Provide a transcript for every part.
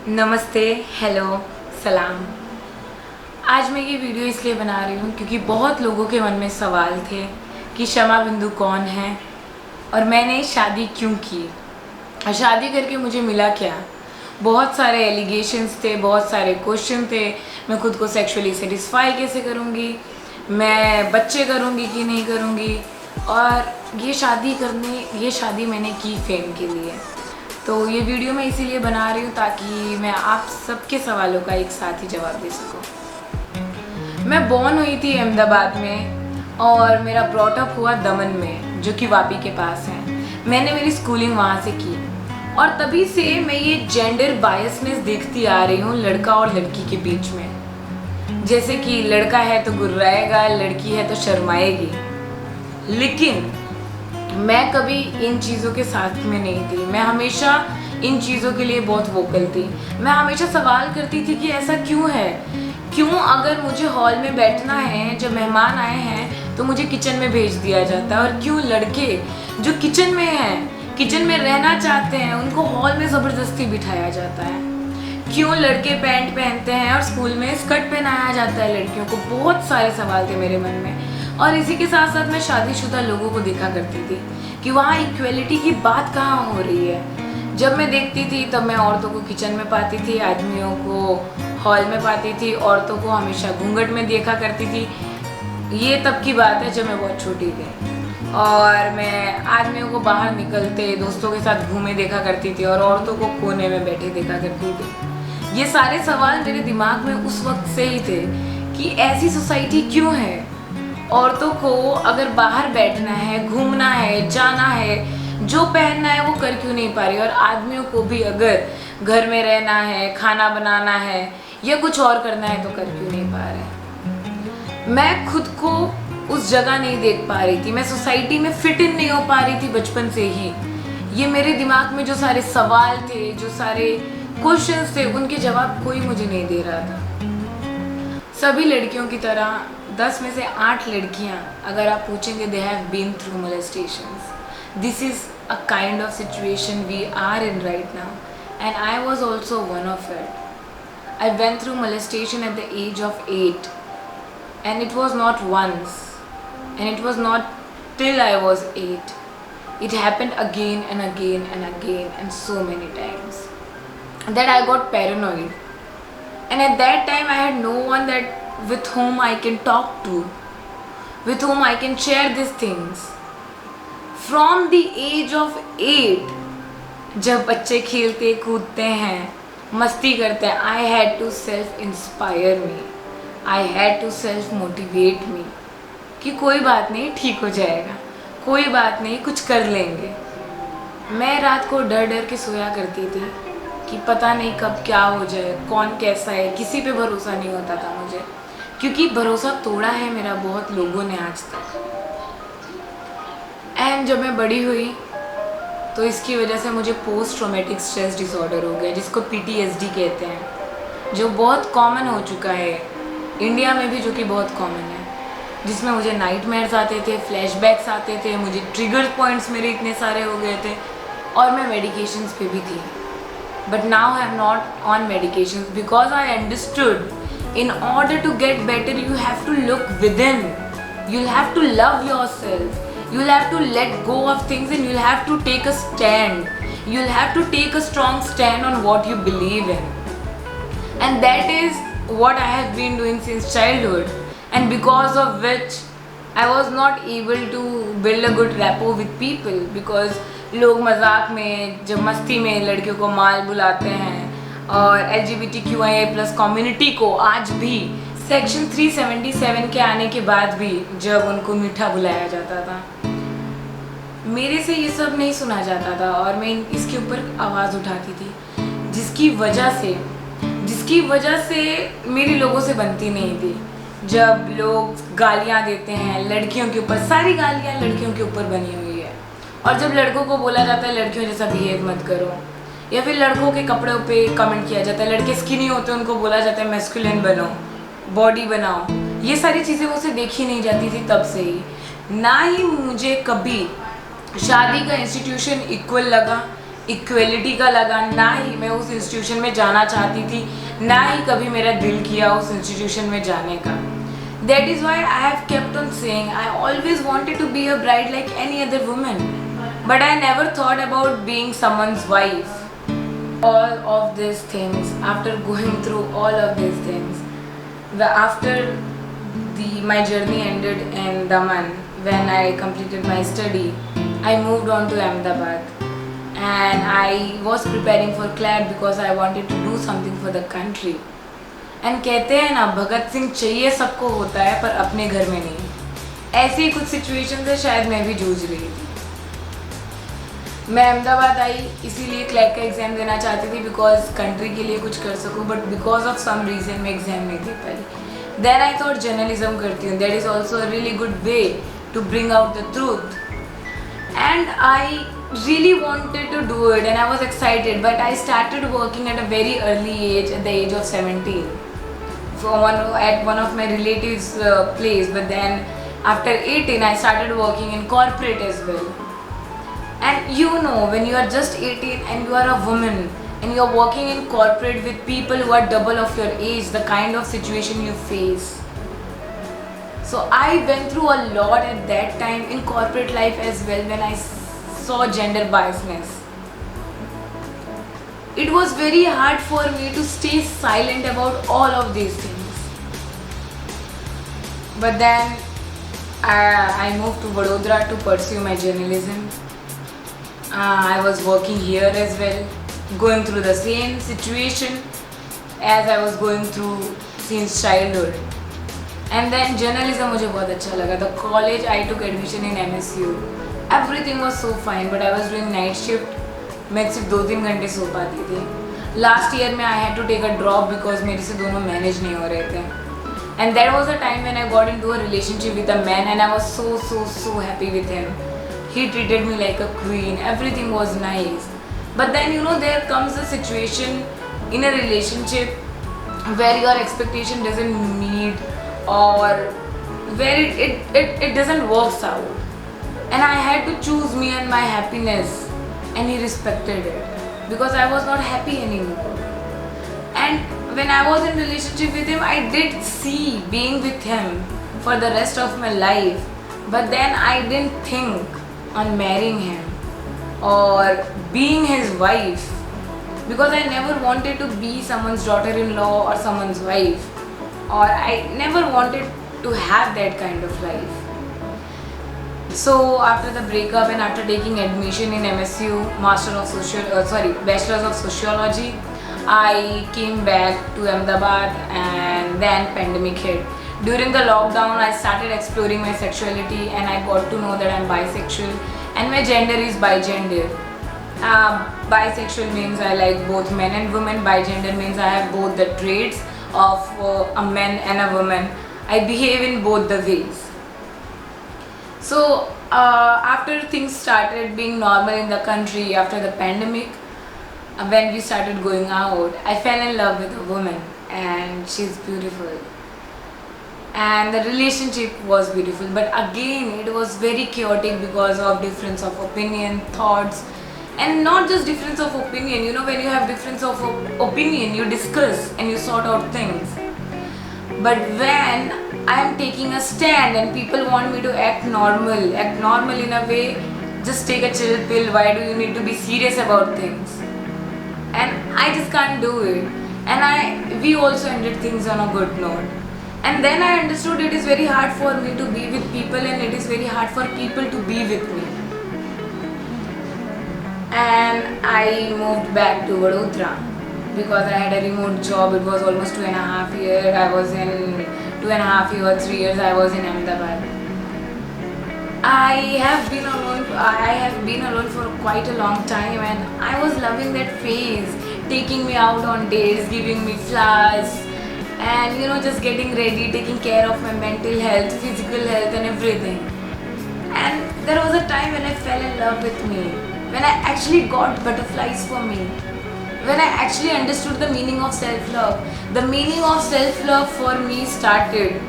नमस्ते, हेलो, सलाम। आज मैं ये वीडियो इसलिए बना रही हूँ क्योंकि बहुत लोगों के मन में सवाल थे कि शमा बिंदु कौन है और मैंने शादी क्यों की और शादी करके मुझे मिला क्या। बहुत सारे एलिगेशंस थे, बहुत सारे क्वेश्चन थे। मैं खुद को सेक्सुअली सेटिस्फाई कैसे करूँगी, मैं बच्चे करूँगी कि नहीं करूँगी, और ये शादी मैंने की फेम के लिए। तो ये वीडियो मैं इसीलिए बना रही हूँ ताकि मैं आप सबके सवालों का एक साथ ही जवाब दे सकूँ। मैं बॉर्न हुई थी अहमदाबाद में और मेरा ब्रॉटअप हुआ दमन में, जो कि वापी के पास है। मैंने मेरी स्कूलिंग वहाँ से की और तभी से मैं ये जेंडर बायसनेस देखती आ रही हूँ लड़का और लड़की के बीच में। जैसे कि लड़का है तो गुर्राएगा, लड़की है तो शर्माएगी। लेकिन मैं कभी इन चीज़ों के साथ में नहीं थी। मैं हमेशा इन चीज़ों के लिए बहुत वोकल थी। मैं हमेशा सवाल करती थी कि ऐसा क्यों है, क्यों अगर मुझे हॉल में बैठना है, जब मेहमान आए हैं तो मुझे किचन में भेज दिया जाता है, और क्यों लड़के जो किचन में हैं, किचन में रहना चाहते हैं, उनको हॉल में ज़बरदस्ती बिठाया जाता है। क्यों लड़के पैंट पहनते हैं और स्कूल में स्कर्ट पहनाया जाता है लड़कियों को। बहुत सारे सवाल थे मेरे मन में। और इसी के साथ साथ मैं शादीशुदा लोगों को देखा करती थी कि वहाँ इक्वलिटी की बात कहाँ हो रही है। जब मैं देखती थी तब मैं औरतों को किचन में पाती थी, आदमियों को हॉल में पाती थी, औरतों को हमेशा घूंघट में देखा करती थी। ये तब की बात है जब मैं बहुत छोटी थी, और मैं आदमियों को बाहर निकलते दोस्तों के साथ घूमे देखा करती थी और औरतों को कोने में बैठे देखा करती थी। ये सारे सवाल मेरे दिमाग में उस वक्त से ही थे कि ऐसी सोसाइटी क्यों है। औरतों को अगर बाहर बैठना है, घूमना है, जाना है, जो पहनना है वो कर क्यों नहीं पा रही, और आदमियों को भी अगर घर में रहना है, खाना बनाना है या कुछ और करना है तो कर क्यों नहीं पा रहे। मैं खुद को उस जगह नहीं देख पा रही थी। मैं सोसाइटी में फिट इन नहीं हो पा रही थी बचपन से ही। ये मेरे दिमाग में जो सारे सवाल थे, जो सारे क्वेश्चंस थे, उनके जवाब कोई मुझे नहीं दे रहा था। सभी लड़कियों की तरह 10 में से 8 लड़कियां, अगर आप पूछेंगे, they have been through molestations. This is a kind of situation we are in right now, and I was also one of it. I went through molestation at the age of 8, and it was not once, and it was not till I was 8. It happened again and again and again and so many times that I got paranoid. And at that time I had no one that with whom I can talk to, with whom I can share these things. From the age of 8, जब बच्चे खेलते कूदते हैं, मस्ती करते हैं, I had to self inspire me. I had to self motivate me कि कोई बात नहीं, ठीक हो जाएगा, कोई बात नहीं, कुछ कर लेंगे। मैं रात को डर डर के सोया करती थी कि पता नहीं कब क्या हो जाए, कौन कैसा है, किसी पे भरोसा नहीं होता था मुझे, क्योंकि भरोसा तोड़ा है मेरा बहुत लोगों ने आज तक। एंड जब मैं बड़ी हुई तो इसकी वजह से मुझे पोस्ट ट्रॉमेटिक स्ट्रेस डिसऑर्डर हो गया, जिसको PTSD कहते हैं, जो बहुत कॉमन हो चुका है इंडिया में भी, जो कि बहुत कॉमन है, जिसमें मुझे नाइटमेयर्स आते थे, फ्लैशबैक्स आते थे, मुझे ट्रिगर पॉइंट्स मेरे इतने सारे हो गए थे, और मैं मेडिकेशंस पे भी थी। But now I am not on medications because I understood in order to get better you have to look within, you'll have to love yourself, you'll have to let go of things, and you'll have to take a stand, you'll have to take a strong stand on what you believe in. And that is what I have been doing since childhood, and because of which I was not able to build a good rapport with people, because लोग मजाक में, जब मस्ती में लड़कियों को माल बुलाते हैं, और LGBTQIA+ कम्युनिटी को आज भी सेक्शन 377 के आने के बाद भी जब उनको मीठा बुलाया जाता था, मेरे से ये सब नहीं सुना जाता था, और मैं इसके ऊपर आवाज़ उठाती थी, जिसकी वजह से मेरी लोगों से बनती नहीं थी। जब लोग गालियाँ देते हैं लड़कियों के ऊपर, सारी गालियाँ लड़कियों के ऊपर बनी हुई है, और जब लड़कों को बोला जाता है लड़कियों जैसा बिहेव मत करो, या फिर लड़कों के कपड़ों पे कमेंट किया जाता है, लड़के स्किनी होते हैं उनको बोला जाता है मैस्कुलिन बनो, बॉडी बनाओ, ये सारी चीज़ें मुझसे देखी नहीं जाती थी तब से ही। ना ही मुझे कभी शादी का इंस्टीट्यूशन इक्वल लगा, इक्वलिटी का लगा, ना ही मैं उस इंस्टीट्यूशन में जाना चाहती थी, ना ही कभी मेरा दिल किया उस इंस्टीट्यूशन में जाने का. That is why I have kept on saying I always wanted to be a bride like any other woman, but I never thought about being someone's wife. All of these things, after going through all of these things, after my journey ended in Daman, when I completed my study, I moved on to Ahmedabad, and I was preparing for CLAT because I wanted to do something for the country. And कहते हैं ना, भगत सिंह चाहिए सबको होता है पर अपने घर में नहीं. ऐसी ही कुछ सिचुएशन से शायद मैं भी जूझ रही थी. मैं अहमदाबाद आई इसीलिए क्लैट का एग्ज़ाम देना चाहती थी, बिकॉज कंट्री के लिए कुछ कर सकूं, but because of some reason मैं एग्ज़ाम नहीं दे पाई. देन आई थॉट जर्नलिज्म करती हूँ, that is also a really good way to bring out the truth. And I really wanted to do it and I was excited, but I started working at a very early age, at the age of 17, at one of my relatives' place. But then after 18 I started working in corporate as well. And you know, when you are just 18 and you are a woman and you are working in corporate with people who are double of your age, the kind of situation you face. So I went through a lot at that time in corporate life as well, when I saw gender biasness. It was very hard for me to stay silent about all of these things. But then I moved to Vadodara to pursue my journalism. I was working here as well, going through the same situation as I was going through since childhood. And then journalism मुझे बहुत अच्छा लगा. The college I took admission in MSU. Everything was so fine, but I was doing night shift. मैं सिर्फ 2-3 घंटे सो पाती थी. Last year में I had to take a drop because मेरे से दोनों manage नहीं हो रहे थे. And that was a time when I got into a relationship with a man, and I was so happy with him. He treated me like a queen. Everything was nice. But then, you know, there comes a situation in a relationship where your expectation doesn't meet, or where it doesn't work out. And I had to choose me and my happiness, and he respected it because I was not happy anymore. And when I was in relationship with him, I did see being with him for the rest of my life, but then I didn't think on marrying him or being his wife, because I never wanted to be someone's daughter-in-law or someone's wife, or I never wanted to have that kind of life. So after the breakup and after taking admission in MSU, Bachelor's of Sociology, I came back to Ahmedabad, and then pandemic hit. During the lockdown, I started exploring my sexuality, and I got to know that I'm bisexual, and my gender is bigender. Bisexual means I like both men and women. Bigender means I have both the traits of a man and a woman. I behave in both the ways. So after things started being normal in the country after the pandemic, when we started going out, I fell in love with a woman, and she's beautiful, and the relationship was beautiful. But again, it was very chaotic because of difference of opinion, thoughts, and not just difference of opinion. You know, when you have difference of opinion, you discuss and you sort out things. But when I am taking a stand and people want me to act normal in a way, just take a chill pill. Why do you need to be serious about things? And I just can't do it. And we also ended things on a good note. And then I understood it is very hard for me to be with people, and it is very hard for people to be with me. And I moved back to Vadodara because I had a remote job. It was almost 2.5 years. I was in 2.5 years or 3 years. I was in Ahmedabad. I have been alone for quite a long time, and I was loving that phase, taking me out on dates, giving me flowers, and you know, just getting ready, taking care of my mental health, physical health, and everything. And there was a time when I fell in love with me, when I actually got butterflies for me, when I actually understood the meaning of self-love. The meaning of self-love for me started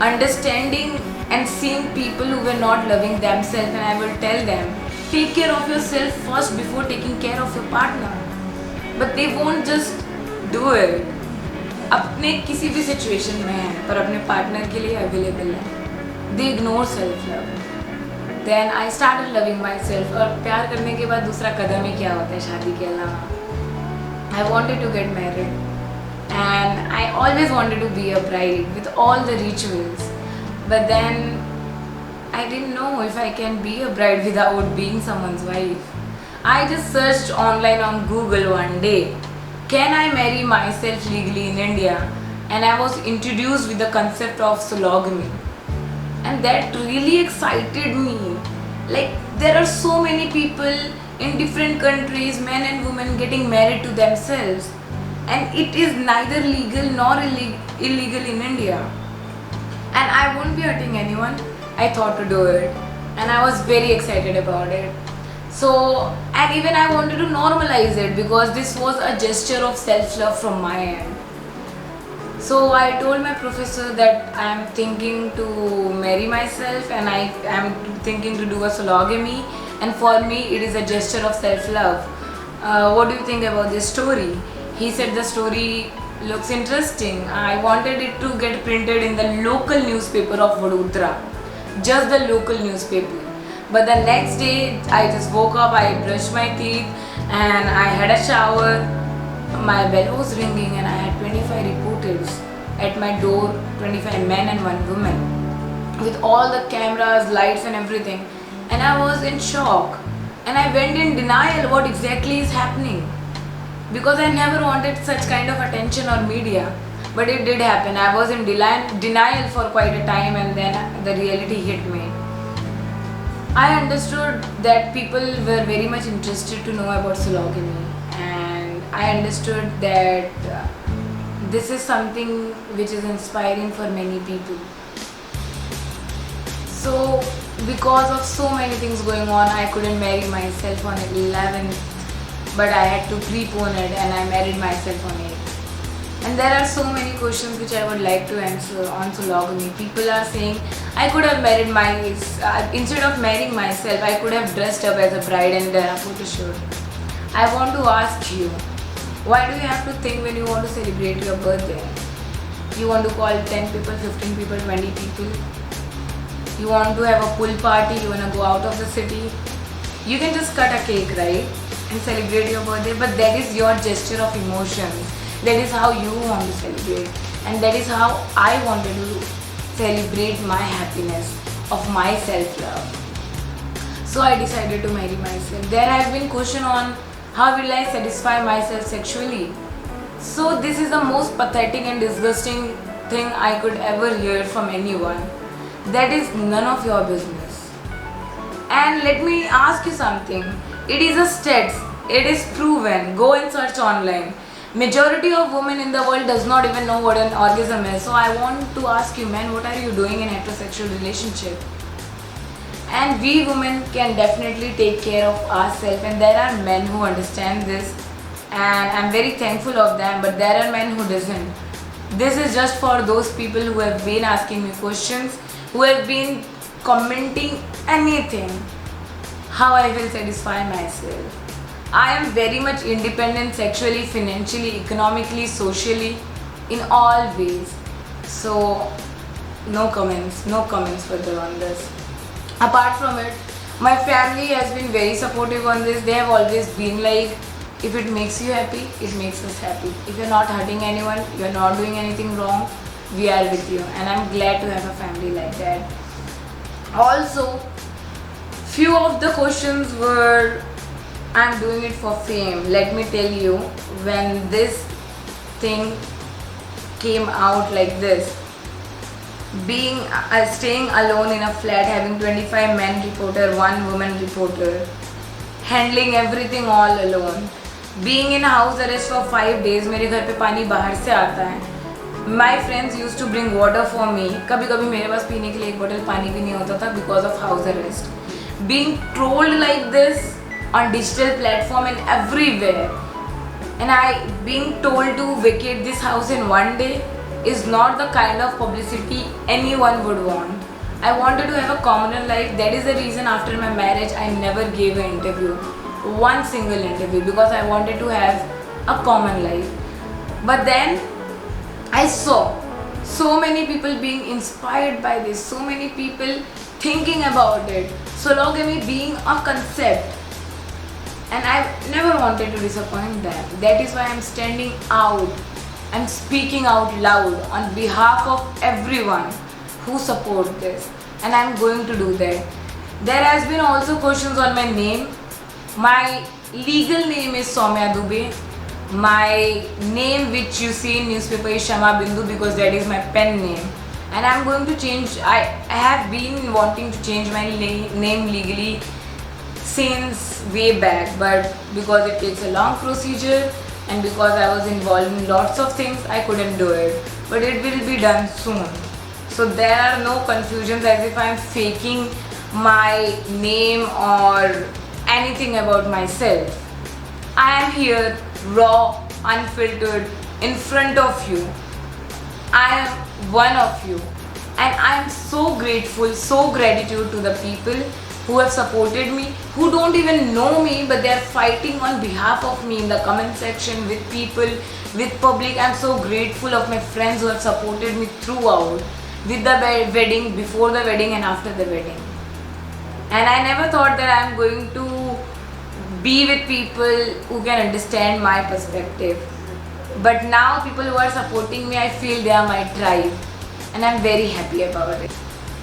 understanding and seeing people who were not loving themselves, and I will tell them, take care of yourself first before taking care of your partner. But they won't just do it. अपने किसी भी situation में है पर अपने partner के लिए available है. They ignore self love. Then I started loving myself. और प्यार करने के बाद दूसरा कदम ही क्या होता है शादी के अलावा? I wanted to get married. And I always wanted to be a bride with all the rituals. But then I didn't know if I can be a bride without being someone's wife. I just searched online on Google one day, can I marry myself legally in India? And I was introduced with the concept of sologamy. And that really excited me. Like, there are so many people in different countries, men and women, getting married to themselves. And it is neither legal nor illegal in India. And I won't be hurting anyone. I thought to do it. And I was very excited about it. So, and even I wanted to normalize it because this was a gesture of self-love from my end. So I told my professor that I am thinking to marry myself and I am thinking to do a sologamy, and for me it is a gesture of self-love. What do you think about this story? He said the story looks interesting. I wanted it to get printed in the local newspaper of Vadodara, just the local newspaper. But the next day I just woke up, I brushed my teeth and I had a shower. My bell was ringing and I had 25 reporters at my door, 25 men and 1 woman, with all the cameras, lights and everything. And I was in shock and I went in denial what exactly is happening, because I never wanted such kind of attention or media. But it did happen. I was in denial for quite a time and then the reality hit me. I understood that people were very much interested to know about sologamy, and I understood that this is something which is inspiring for many people. So because of so many things going on, I couldn't marry myself on 11th, but I had to prepone it and I married myself on 8th. And there are so many questions which I would like to answer on sologamy. People are saying I could have married instead of marrying myself, I could have dressed up as a bride and done a photo shoot. I want to ask you, why do you have to think when you want to celebrate your birthday? You want to call 10 people, 15 people, 20 people? You want to have a pool party, you want to go out of the city? You can just cut a cake, right? And celebrate your birthday, but that is your gesture of emotions. That is how you want to celebrate, and that is how I wanted to celebrate my happiness of my self-love. So I decided to marry myself. There have been questions on how will I satisfy myself sexually. So this is the most pathetic and disgusting thing I could ever hear from anyone. That is none of your business. And let me ask you something. It is a stats. It is proven. Go and search online. Majority of women in the world does not even know what an orgasm is. So I want to ask you, men, what are you doing in heterosexual relationship? And we women can definitely take care of ourselves, and there are men who understand this, and I'm very thankful of them, but there are men who doesn't. This is just for those people who have been asking me questions, who have been commenting anything, how I will satisfy myself. I am very much independent sexually, financially, economically, socially, in all ways. So no comments further on this. Apart from it, my family has been very supportive on this. They have always been like, if it makes you happy, it makes us happy. If you're not hurting anyone, you're not doing anything wrong, we are with you. And I'm glad to have a family like that. Also, few of the questions were, I'm doing it for fame. Let me tell you, when this thing came out like this, staying alone in a flat, having 25 men reporter, 1 woman reporter, handling everything all alone, being in house arrest for 5 days. मेरे घर पे पानी बाहर से आता है. My friends used to bring water for me. कभी कभी मेरे पास पीने के लिए 1 bottle पानी भी नहीं होता था because of house arrest. Being trolled like this on digital platform and everywhere, and being told to vacate this house in 1 day is not the kind of publicity anyone would want. I wanted to have a commoner life. That is the reason after my marriage I never gave an interview, one single interview, because I wanted to have a common life. But then I saw so many people being inspired by this, so many people thinking about it, sologamy being a concept, and I never wanted to disappoint them. That is why I'm standing out. I'm speaking out loud on behalf of everyone who support this, and I'm going to do that. There has been also questions on my name. My legal name is Soumya Dubey. My name which you see in newspaper is Shama Bindu because that is my pen name, and I'm going to change. I have been wanting to change my name legally since way back, but because it takes a long procedure and because I was involved in lots of things, I couldn't do it. But it will be done soon. So there are no confusions as if I'm faking my name or anything about myself. I am here raw, unfiltered, in front of you. I am one of you, and I am so grateful, so gratitude to the people who have supported me, who don't even know me, but they are fighting on behalf of me in the comment section, with people, with public. I'm so grateful of my friends who have supported me throughout, with the wedding, before the wedding and after the wedding. And I never thought that I'm going to be with people who can understand my perspective. But now people who are supporting me, I feel they are my tribe, and I'm very happy about it.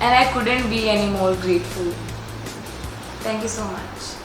And I couldn't be any more grateful. Thank you so much.